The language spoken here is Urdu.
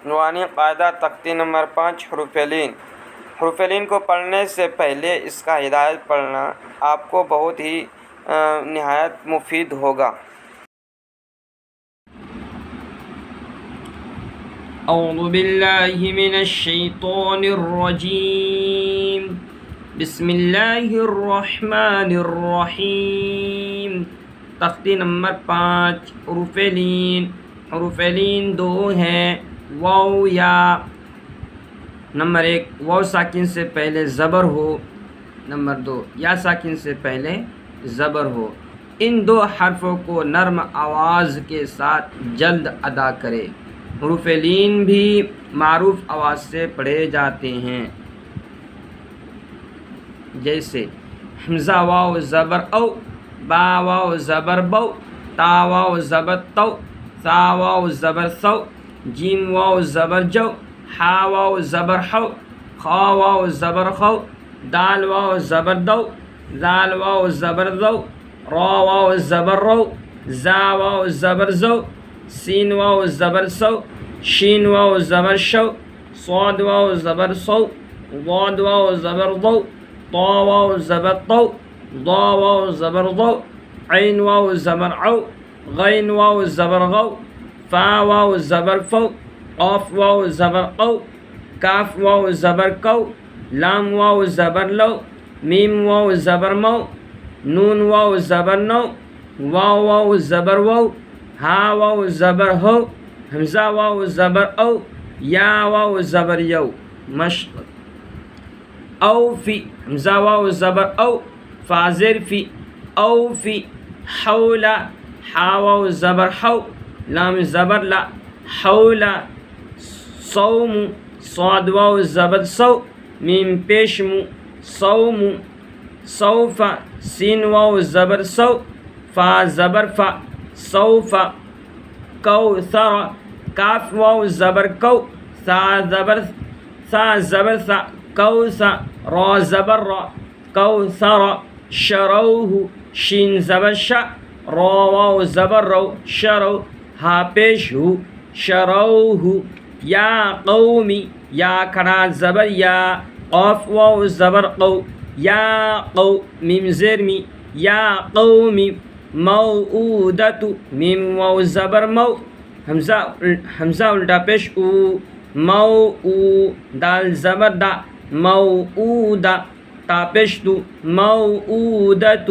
نورانی قاعدہ تختی نمبر 5 حروف لین۔ حروف لین کو پڑھنے سے پہلے اس کا ہدایت پڑھنا آپ کو بہت ہی نہایت مفید ہوگا۔ اعوذ باللہ من الشیطان الرجیم، بسم اللہ الرحمن الرحیم۔ تختی نمبر 5 حروف لین۔ حروف لین 2 ہیں، واو یا۔ نمبر 1 واو ساکن سے پہلے زبر ہو، نمبر 2 یا ساکن سے پہلے زبر ہو۔ ان 2 حرفوں کو نرم آواز کے ساتھ جلد ادا کرے۔ حروف لین بھی معروف آواز سے پڑھے جاتے ہیں، جیسے حمزہ واو زبر او، با واو زبر بو، تا واو زبر تو، ثا واو زبر ثو، جیم واو زبر جو، حا واو زبر حو، خا واو زبر خو، دال واو زبر دو، ذال واو زبر ذو، را واو زبر رو، زا واو زبر زو، سین واو زبر سو، شین واو زبر شو، صاد واو زبر سو، ضاد واو زبر ضو، طا واو زبر طو، ضا واو زبر ضو، عین واو زبر عو، غین واو زبر غو، فا واو زبر فو، قاف واو زبر قو، کاف واو زبر کو، لام واو زبر لو، میم واو زبر مو، نون واو زبر نو، واو واو زبر وو، ہا واو زبر ہو، حمزہ واو زبر او، یا واو زبر یو۔ مشق او فی، حمزہ واو زبر او، فا زیر فی، او فی، حولا، حا واو زبر حو، لام زبر لا، حولا، صوم، صاد واو زبر سو، میم پیش مو، صوم، صوف، سین واو زبر سو، فا زبر فا، صوف، کوثر، کاف واو زبر کو، ثا زبر ثا، کوثر، را زبر را، کوثر، شروہ، شین زبر شا، را واو زبر رو، شرو، ہا پیش ہو، شروہ، یا قومی، یا کھڑا زبر یا، قاف واو زبر قو، یا قو، میم زیر می، یا قومی، موعودۃ، میم واو زبر مو، حمزہ الٹا پیش او، مو او، دال زبر دا، موعودہ، تا پیش دو، موعودۃ،